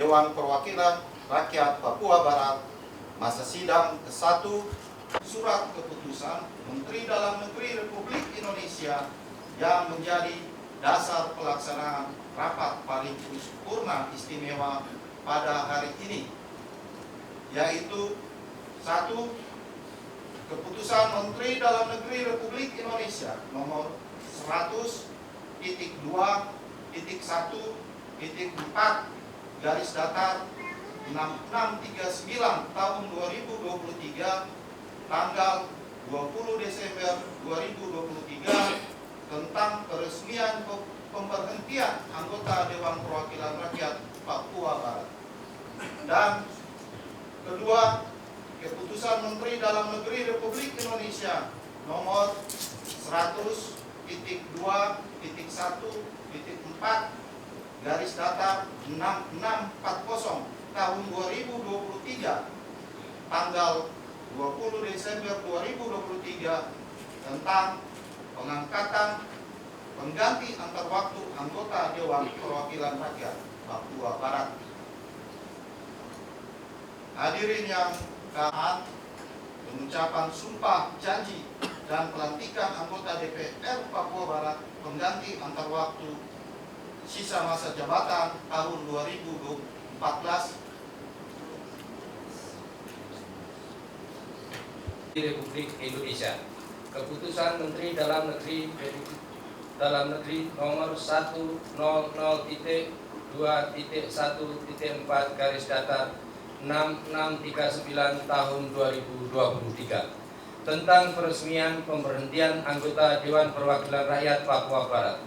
Dewan Perwakilan Rakyat Papua Barat, masa sidang ke-1, Surat Keputusan Menteri Dalam Negeri Republik Indonesia yang menjadi dasar pelaksanaan rapat paripurna istimewa pada hari ini, yaitu 1. Keputusan Menteri Dalam Negeri Republik Indonesia nomor 100.2.1.4 garis datar 6639 tahun 2023 tanggal 20 Desember 2023 tentang peresmian pemberhentian anggota Dewan Perwakilan Rakyat Papua Barat. Dan kedua, Keputusan Menteri Dalam Negeri Republik Indonesia nomor 100.2.1.4 garis datar 6640 tahun 2023 tanggal 20 Desember 2023 tentang pengangkatan pengganti antar waktu anggota Dewan Perwakilan Rakyat Papua Barat. Hadirin yang taat, pengucapan sumpah janji dan pelantikan anggota DPR Papua Barat pengganti antar waktu sisa masa jabatan tahun 2014 di Republik Indonesia. Keputusan Menteri Dalam Negeri nomor 100.2.1.4 garis datar 6639 tahun 2023 tentang peresmian pemberhentian anggota Dewan Perwakilan Rakyat Papua Barat.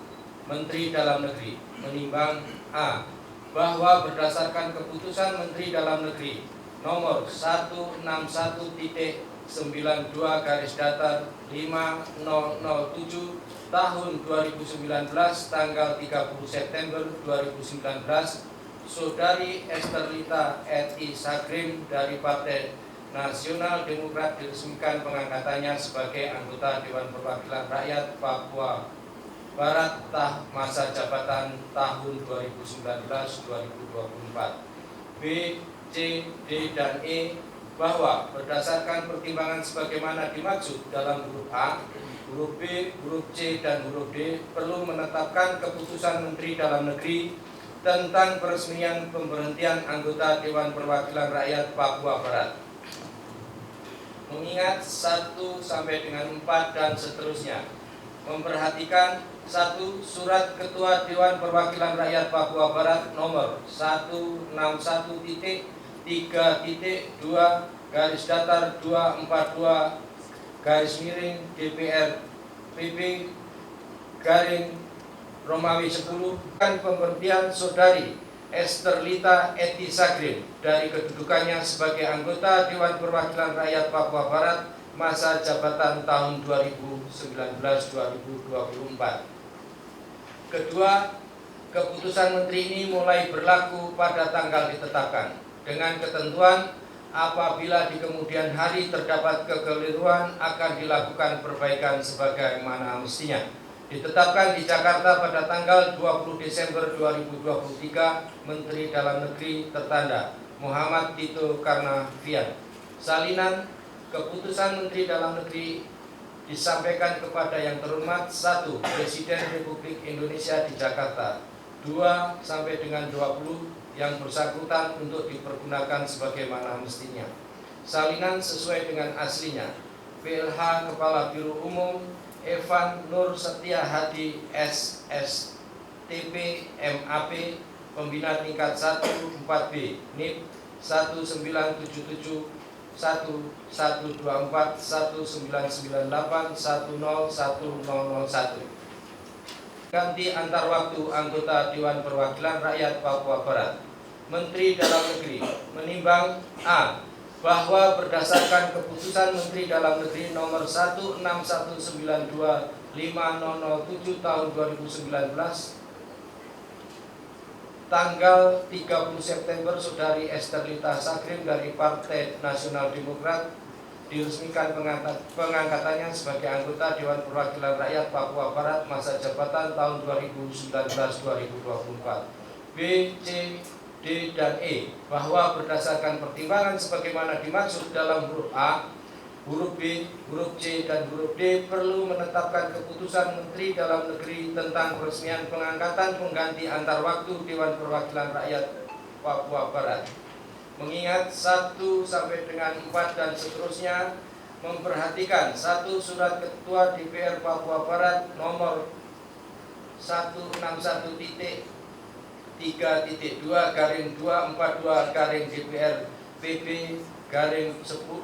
Menteri Dalam Negeri menimbang A. Bahwa berdasarkan keputusan Menteri Dalam Negeri nomor 161.92 garis datar 5007 tahun 2019 tanggal 30 September 2019, Saudari Esterlita Eti Sagrim dari Partai Nasional Demokrat diresmikan pengangkatannya sebagai anggota Dewan Perwakilan Rakyat Papua Barat masa jabatan tahun 2019-2024. B, C, D, dan E bahwa berdasarkan pertimbangan sebagaimana dimaksud dalam huruf A, huruf B, huruf C, dan huruf D perlu menetapkan keputusan Menteri Dalam Negeri tentang peresmian pemberhentian anggota Dewan Perwakilan Rakyat Papua Barat. Mengingat 1 sampai dengan 4 dan seterusnya, memperhatikan 1. Surat Ketua Dewan Perwakilan Rakyat Papua Barat nomor 161.3.2 garis datar 242 garis miring DPR PP garing Romawi 10 dan pemberhentian Saudari Esterlita Eti Sagrim dari kedudukannya sebagai anggota Dewan Perwakilan Rakyat Papua Barat masa jabatan tahun 2019-2024. Kedua, keputusan Menteri ini mulai berlaku pada tanggal ditetapkan dengan ketentuan apabila di kemudian hari terdapat kekeliruan akan dilakukan perbaikan sebagaimana mestinya. Ditetapkan di Jakarta pada tanggal 20 Desember 2023, Menteri Dalam Negeri tertanda Muhammad Tito Karnavian. Salinan keputusan Menteri Dalam Negeri disampaikan kepada yang terhormat 1. Presiden Republik Indonesia di Jakarta, 2 sampai dengan 20 yang bersangkutan untuk dipergunakan sebagaimana mestinya. Salinan sesuai dengan aslinya. PLH Kepala Biro Umum Evan Nur Setia Hadi SSTP MAP Pembina tingkat 1 4B NIP 1977 1124 1998 10101. Ganti antar waktu anggota Dewan Perwakilan Rakyat Papua Barat. Menteri Dalam Negeri menimbang A. Bahwa berdasarkan keputusan Menteri Dalam Negeri nomor 161925007 tahun 2019 tanggal 30 September Saudari Esterlita Sagrim dari Partai Nasional Demokrat diresmikan pengangkatannya sebagai anggota Dewan Perwakilan Rakyat Papua Barat masa jabatan tahun 2019-2024. B, C, D, dan E, bahwa berdasarkan pertimbangan sebagaimana dimaksud dalam huruf A, huruf B, huruf C, dan huruf D perlu menetapkan keputusan Menteri Dalam Negeri tentang peresmian pengangkatan pengganti antar waktu Dewan Perwakilan Rakyat Papua Barat. Mengingat 1 sampai dengan 4 dan seterusnya, memperhatikan 1 Surat Ketua DPR Papua Barat nomor 161.3.2/242 PB garing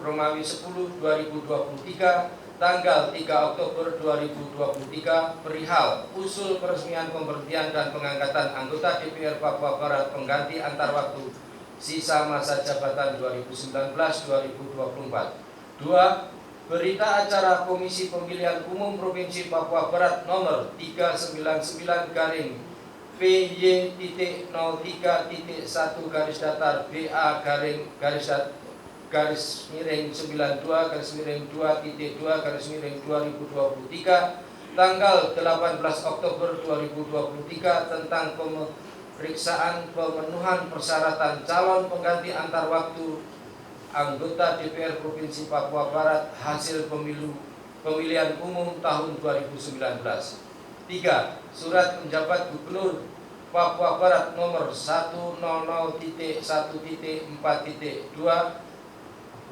Romawi 10 2023 tanggal 3 Oktober 2023 perihal usul peresmian pemberhentian dan pengangkatan anggota DPR Papua Barat pengganti antar waktu sisa masa jabatan 2019-2024. 2. Berita acara Komisi Pemilihan Umum Provinsi Papua Barat nomor 399 garing PY.03.1 garis datar BA garis miring 92 garis miring 2.2 garis miring 2023 tanggal 18 Oktober 2023 tentang pemeriksaan pemenuhan persyaratan calon pengganti antar waktu anggota DPR Provinsi Papua Barat hasil pemilihan umum tahun 2019. 3. Surat penjabat Gubernur Papua Barat nomor 100.1.4.2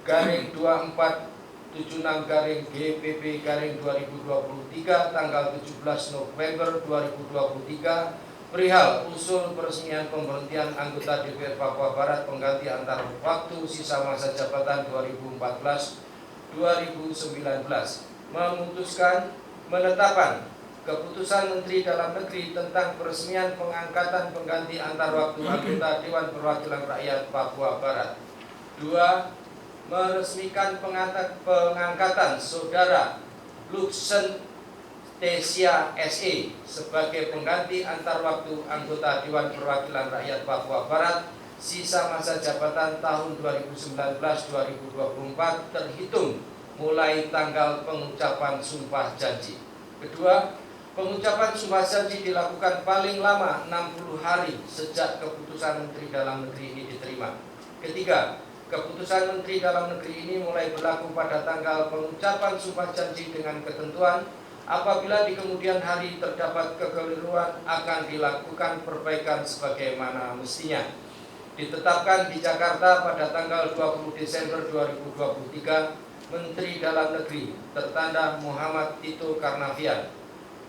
garing 2476 garing GPP garing 2023 tanggal 17 November 2023 perihal usul peresmian pemberhentian anggota DPR Papua Barat pengganti antar waktu sisa masa jabatan 2014-2019 memutuskan menetapkan keputusan Menteri Dalam Negeri tentang peresmian pengangkatan pengganti antar waktu anggota Dewan Perwakilan Rakyat Papua Barat. 2. Meresmikan pengangkatan Saudara Luxen Tesia SE sebagai pengganti antar waktu anggota Dewan Perwakilan Rakyat Papua Barat sisa masa jabatan tahun 2019-2024 terhitung mulai tanggal pengucapan sumpah janji. Kedua, pengucapan sumpah janji dilakukan paling lama 60 hari sejak keputusan Menteri Dalam Negeri ini diterima. Ketiga, keputusan Menteri Dalam Negeri ini mulai berlaku pada tanggal pengucapan sumpah janji dengan ketentuan apabila di kemudian hari terdapat kekeliruan akan dilakukan perbaikan sebagaimana mestinya. Ditetapkan di Jakarta pada tanggal 20 Desember 2023, Menteri Dalam Negeri tertanda Muhammad Tito Karnavian.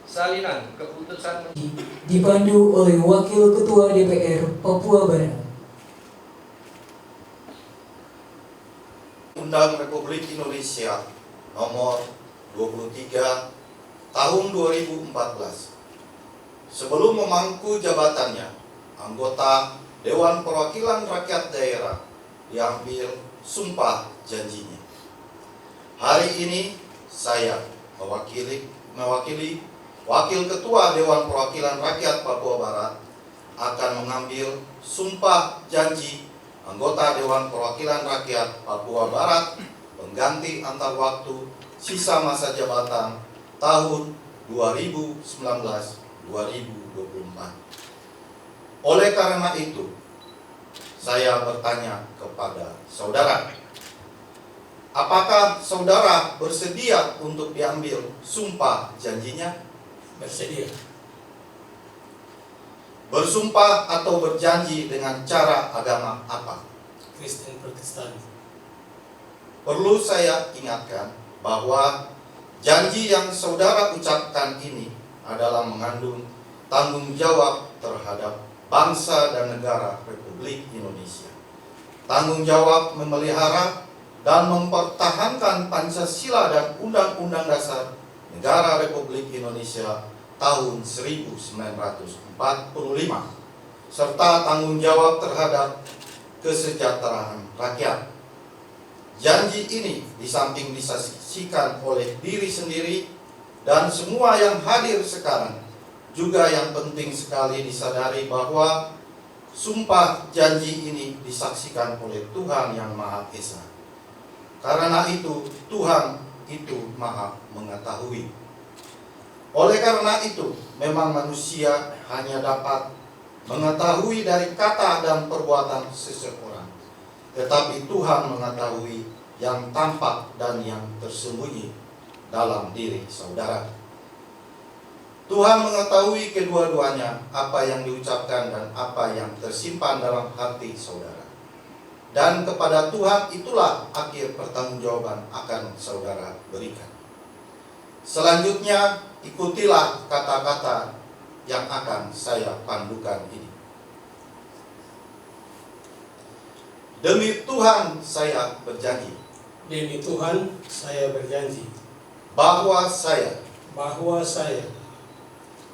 Salinan keputusan dipandu oleh Wakil Ketua DPR Papua Barat. Undang Republik Indonesia nomor 23 tahun 2014. Sebelum memangku jabatannya, anggota Dewan Perwakilan Rakyat Daerah diambil sumpah janjinya. Hari ini saya mewakili Wakil Ketua Dewan Perwakilan Rakyat Papua Barat akan mengambil sumpah janji anggota Dewan Perwakilan Rakyat Papua Barat pengganti antar waktu sisa masa jabatan tahun 2019-2024. Oleh karena itu, saya bertanya kepada saudara, apakah saudara bersedia untuk diambil sumpah janjinya? Bersedia. Bersumpah atau berjanji dengan cara agama apa? Kristen Protestan. Perlu saya ingatkan bahwa janji yang saudara ucapkan ini adalah mengandung tanggung jawab terhadap bangsa dan negara Republik Indonesia. Tanggung jawab memelihara dan mempertahankan Pancasila dan Undang-Undang Dasar Negara Republik Indonesia tahun 1945, serta tanggung jawab terhadap kesejahteraan rakyat. Janji ini di samping disaksikan oleh diri sendiri dan semua yang hadir sekarang, juga yang penting sekali disadari bahwa sumpah janji ini disaksikan oleh Tuhan yang Maha Esa. Karena itu Tuhan itu Maha mengetahui. Oleh karena itu memang manusia hanya dapat mengetahui dari kata dan perbuatan seseorang, tetapi Tuhan mengetahui yang tampak dan yang tersembunyi dalam diri saudara. Tuhan mengetahui kedua-duanya, apa yang diucapkan dan apa yang tersimpan dalam hati saudara. Dan kepada Tuhan itulah akhir pertanggungjawaban akan saudara berikan. Selanjutnya, ikutilah kata-kata yang akan saya pandukan ini. Demi Tuhan saya berjanji. Demi Tuhan saya berjanji Bahwa saya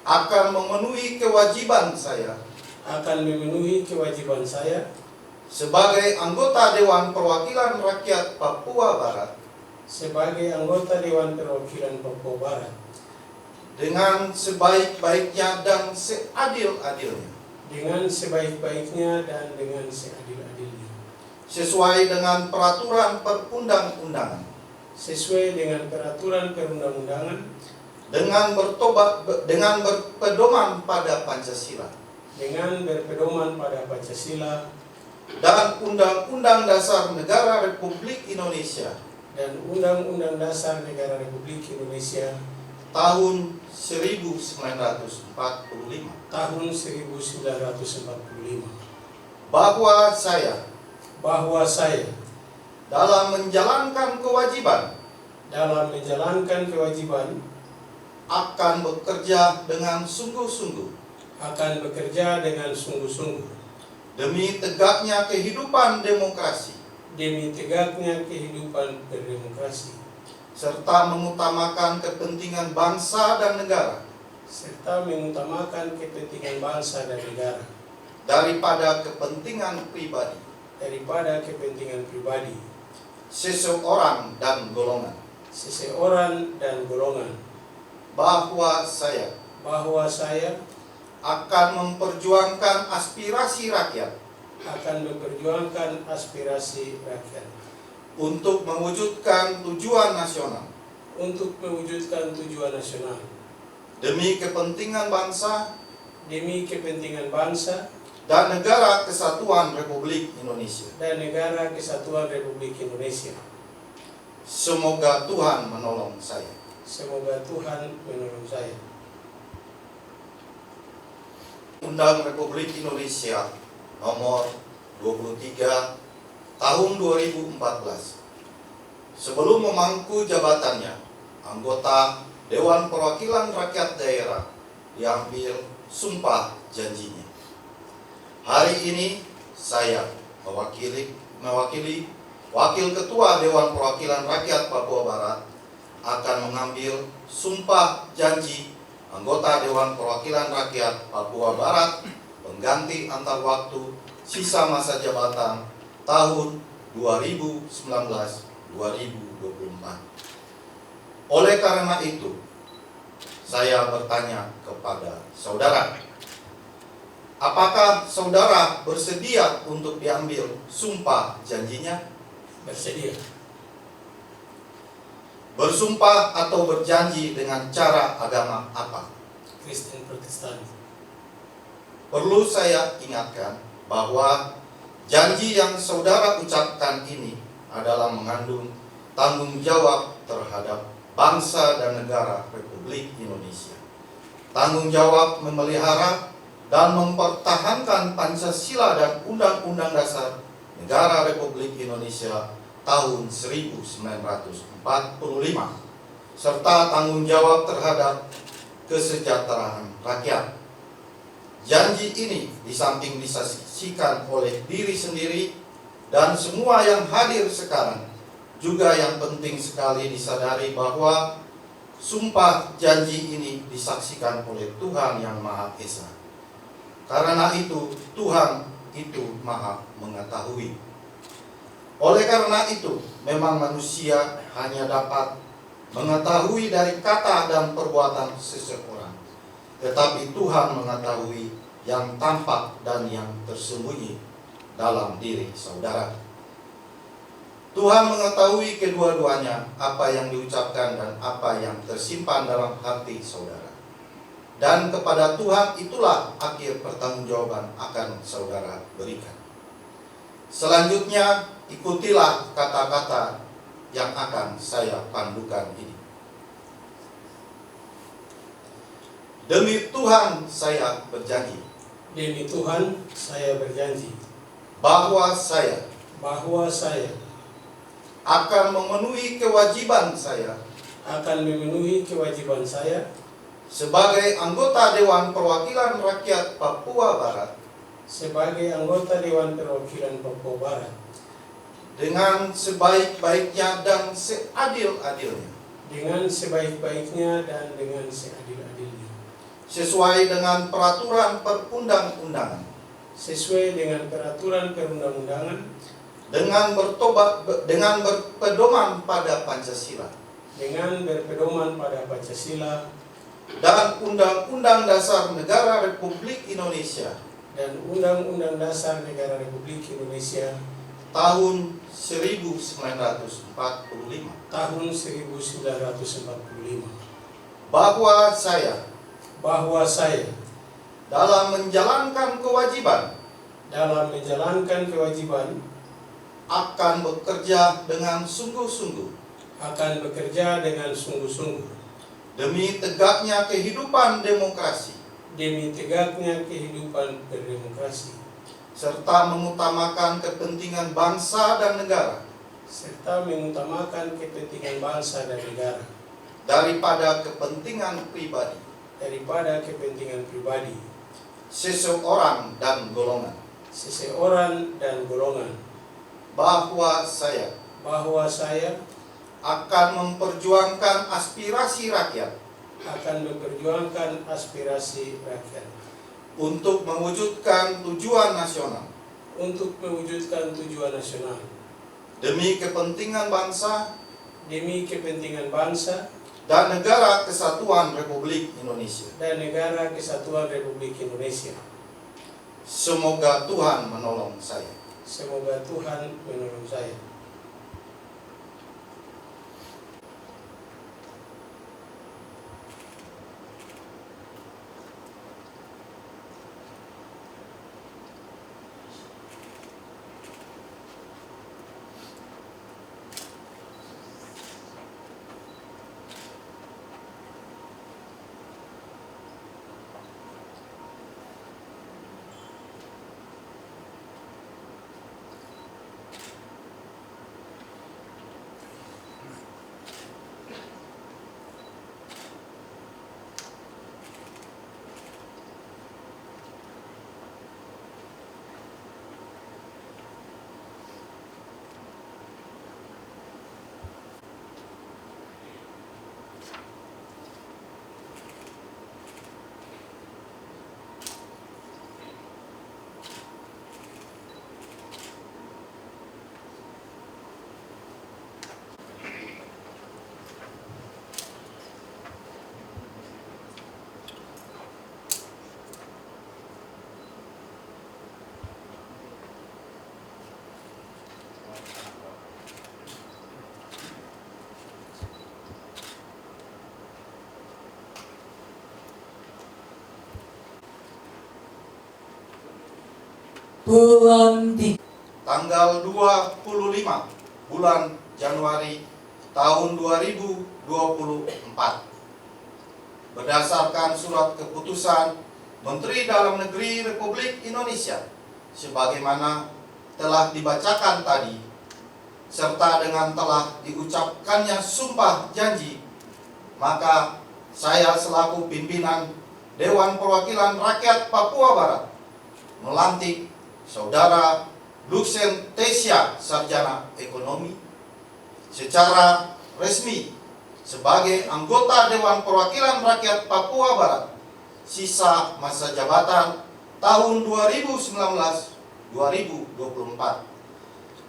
akan memenuhi kewajiban saya sebagai anggota Dewan Perwakilan Rakyat Papua Barat dengan sebaik-baiknya dan seadil-adilnya, sesuai dengan peraturan perundang-undangan, dengan berpedoman pada Pancasila dan Undang-Undang Dasar Negara Republik Indonesia tahun 1945, bahwa saya dalam menjalankan kewajiban akan bekerja dengan sungguh-sungguh demi tegaknya kehidupan demokrasi serta mengutamakan kepentingan bangsa dan negara daripada kepentingan pribadi seseorang dan golongan, bahwa saya akan memperjuangkan aspirasi rakyat untuk mewujudkan tujuan nasional demi kepentingan bangsa dan negara kesatuan Republik Indonesia. Semoga Tuhan menolong saya. Undang Republik Indonesia nomor 23 tahun 2014. Sebelum memangku jabatannya, anggota Dewan Perwakilan Rakyat Daerah diambil sumpah janjinya. Hari ini saya mewakili Wakil Ketua Dewan Perwakilan Rakyat Papua Barat akan mengambil sumpah janji anggota Dewan Perwakilan Rakyat Papua Barat pengganti antar waktu sisa masa jabatan tahun 2019-2024. Oleh karena itu, saya bertanya kepada saudara, apakah saudara bersedia untuk diambil sumpah janjinya? Bersedia. Bersumpah atau berjanji dengan cara agama apa? Kristen Protestan. Perlu saya ingatkan bahwa janji yang saudara ucapkan ini adalah mengandung tanggung jawab terhadap bangsa dan negara Republik Indonesia. Tanggung jawab memelihara dan mempertahankan Pancasila dan Undang-Undang Dasar Negara Republik Indonesia tahun 1945, serta tanggung jawab terhadap kesejahteraan rakyat. Janji ini di samping disaksikan oleh diri sendiri dan semua yang hadir sekarang, juga yang penting sekali disadari bahwa sumpah janji ini disaksikan oleh Tuhan yang Maha Esa. Karena itu Tuhan itu Maha mengetahui. Oleh karena itu memang manusia hanya dapat mengetahui dari kata dan perbuatan seseorang, tetapi Tuhan mengetahui yang tampak dan yang tersembunyi dalam diri saudara. Tuhan mengetahui kedua-duanya, apa yang diucapkan dan apa yang tersimpan dalam hati saudara. dan kepada Tuhan itulah akhir pertanggungjawaban akan saudara berikan. Selanjutnya, ikutilah kata-kata yang akan saya pandukan ini. Demi Tuhan saya berjanji Demi Tuhan saya berjanji bahwa saya bahwa saya akan memenuhi kewajiban saya akan memenuhi kewajiban saya sebagai anggota Dewan Perwakilan Rakyat Papua Barat sebagai anggota Dewan Perwakilan Papua Barat dengan sebaik-baiknya dan seadil-adilnya, dengan sebaik-baiknya dan dengan seadil-adilnya, sesuai dengan peraturan perundang-undangan, sesuai dengan peraturan perundang-undangan, dengan berpedoman pada Pancasila dengan berpedoman pada Pancasila dan Undang-Undang Dasar Negara Republik Indonesia dan Undang-Undang Dasar Negara Republik Indonesia tahun 1945, tahun 1945, bahwa saya dalam menjalankan kewajiban akan bekerja dengan sungguh-sungguh demi tegaknya kehidupan demokrasi berdemokrasi serta mengutamakan kepentingan bangsa dan negara daripada kepentingan pribadi seseorang dan golongan, bahwa saya akan memperjuangkan aspirasi rakyat untuk mewujudkan tujuan nasional demi kepentingan bangsa dan negara kesatuan Republik Indonesia. Semoga Tuhan menolong saya. Pelantik Tanggal 25 bulan Januari tahun 2024, berdasarkan surat keputusan Menteri Dalam Negeri Republik Indonesia sebagaimana telah dibacakan tadi, serta dengan telah diucapkannya sumpah janji, maka saya selaku pimpinan Dewan Perwakilan Rakyat Papua Barat melantik Saudara Luxen Tesya Sarjana Ekonomi secara resmi sebagai anggota Dewan Perwakilan Rakyat Papua Barat sisa masa jabatan tahun 2019-2024.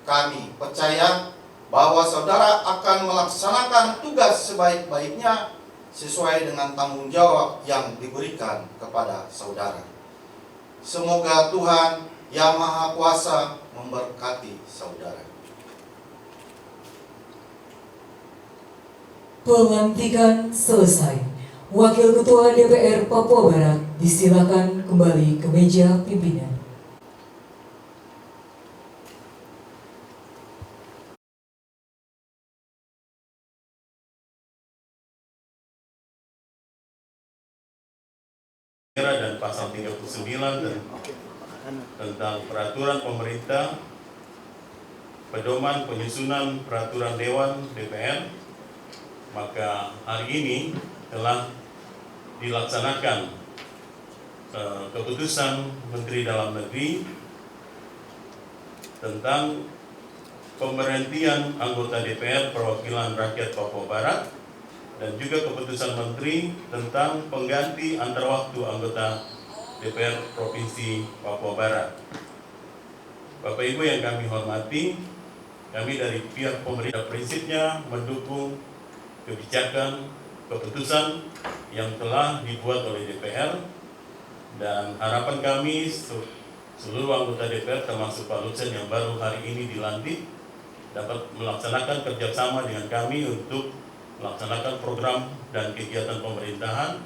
Kami percaya bahwa saudara akan melaksanakan tugas sebaik-baiknya sesuai dengan tanggung jawab yang diberikan kepada saudara. Semoga Tuhan Yang Maha Kuasa memberkati saudara. pelantikan selesai. Wakil Ketua DPR Papua Barat disilakan kembali ke meja pimpinan. dan pasal 39 tentang peraturan pemerintah, pedoman penyusunan peraturan Dewan DPR, maka hari ini telah dilaksanakan keputusan Menteri Dalam Negeri tentang pemberhentian anggota DPR Perwakilan Rakyat Papua Barat dan juga keputusan Menteri tentang pengganti antar waktu anggota DPR Provinsi Papua Barat. Bapak Ibu yang kami hormati, kami dari pihak pemerintah prinsipnya mendukung kebijakan keputusan yang telah dibuat oleh DPR, dan harapan kami seluruh anggota DPR termasuk Pak Luksen yang baru hari ini dilantik dapat melaksanakan kerjasama dengan kami untuk melaksanakan program dan kegiatan pemerintahan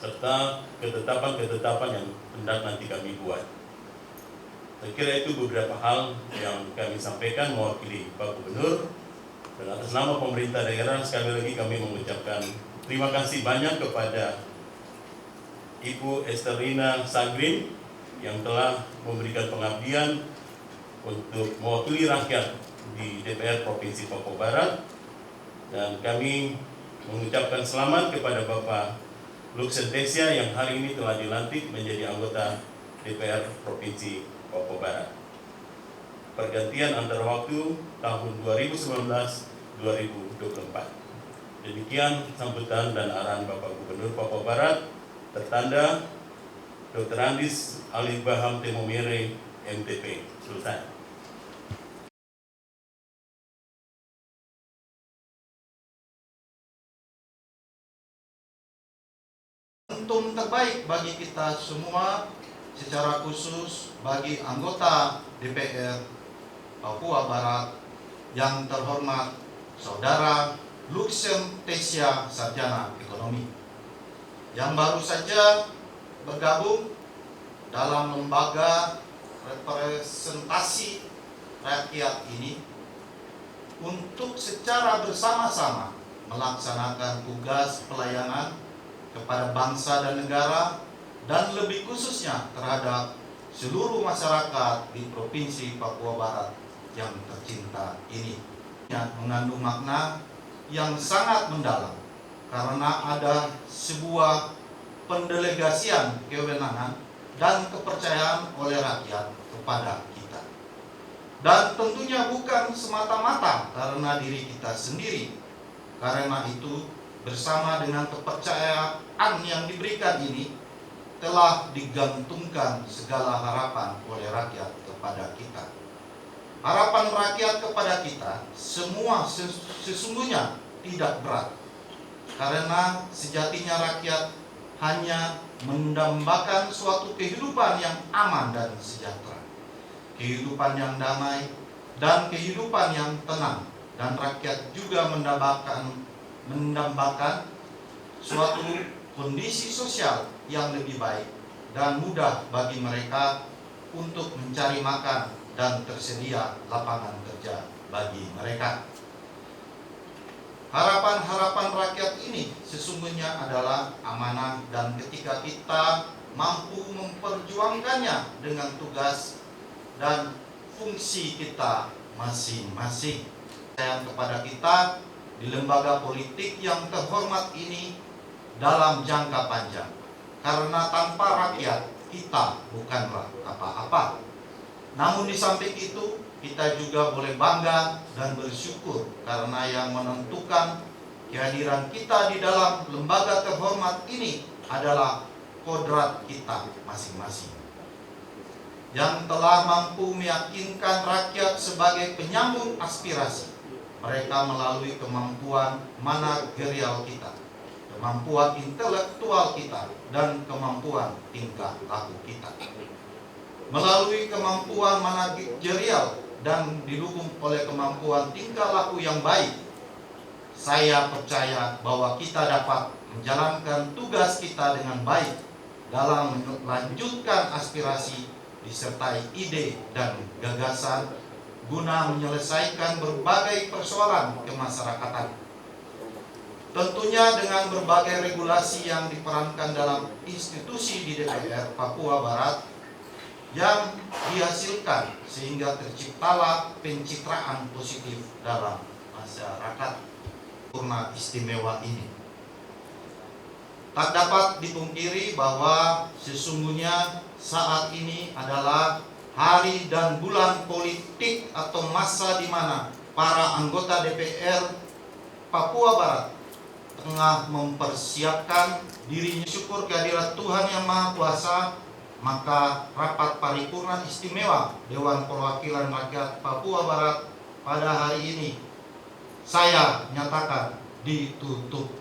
serta ketetapan-ketetapan yang hendak nanti kami buat. Saya kira itu beberapa hal yang kami sampaikan mewakili Pak Gubernur, dan atas nama pemerintah daerah sekali lagi kami mengucapkan terima kasih banyak kepada Ibu Esterina Sagrin yang telah memberikan pengabdian untuk mewakili rakyat di DPR Provinsi Papua Barat, dan kami mengucapkan selamat kepada Bapak Luksen Tesya yang hari ini telah dilantik menjadi anggota DPR Provinsi Papua Barat. Pergantian antar waktu tahun 2019-2024. Demikian sambutan dan arahan Bapak Gubernur Papua Barat, tertanda Dr. Andis Alif Baham Temomere, MTP. Selesai. Momentum terbaik bagi kita semua, secara khusus bagi anggota DPR Papua Barat yang terhormat Saudara Luksen Tesya, Sarjana Ekonomi, yang baru saja bergabung dalam lembaga representasi rakyat ini untuk secara bersama-sama melaksanakan tugas pelayanan kepada bangsa dan negara, dan lebih khususnya terhadap seluruh masyarakat di Provinsi Papua Barat yang tercinta ini. Mengandung makna yang sangat mendalam karena ada sebuah pendelegasian kewenangan dan kepercayaan oleh rakyat kepada kita. Dan tentunya bukan semata-mata karena diri kita sendiri. Karena itu, bersama dengan kepercayaan yang diberikan ini, telah digantungkan segala harapan oleh rakyat kepada kita. Harapan rakyat kepada kita semua sesungguhnya tidak berat, karena sejatinya rakyat hanya mendambakan suatu kehidupan yang aman dan sejahtera, kehidupan yang damai dan kehidupan yang tenang, dan rakyat juga mendambakan suatu kondisi sosial yang lebih baik dan mudah bagi mereka untuk mencari makan dan tersedia lapangan kerja bagi mereka. Harapan-harapan rakyat ini sesungguhnya adalah amanah, dan ketika kita mampu memperjuangkannya dengan tugas dan fungsi kita masing-masing, sayang kepada kita di lembaga politik yang terhormat ini dalam jangka panjang, karena tanpa rakyat kita bukanlah apa-apa. Namun di samping itu, kita juga boleh bangga dan bersyukur karena yang menentukan kehadiran kita di dalam lembaga terhormat ini adalah kodrat kita masing-masing, yang telah mampu meyakinkan rakyat sebagai penyambung aspirasi mereka melalui kemampuan manajerial kita, kemampuan intelektual kita, dan kemampuan tingkah laku kita. Melalui kemampuan manajerial dan didukung oleh kemampuan tingkah laku yang baik, saya percaya bahwa kita dapat menjalankan tugas kita dengan baik dalam melanjutkan aspirasi disertai ide dan gagasan guna menyelesaikan berbagai persoalan kemasyarakatan. Tentunya dengan berbagai regulasi yang diperankan dalam institusi di DPR Papua Barat yang dihasilkan sehingga terciptalah pencitraan positif dalam masyarakat Purna Istimewa ini. Tak dapat dipungkiri bahwa sesungguhnya saat ini adalah hari dan bulan politik atau masa di mana para anggota DPR Papua Barat tengah mempersiapkan dirinya. Syukur kehadirat Tuhan Yang Maha Kuasa, maka rapat paripurna istimewa Dewan Perwakilan Rakyat Papua Barat pada hari ini saya nyatakan ditutup.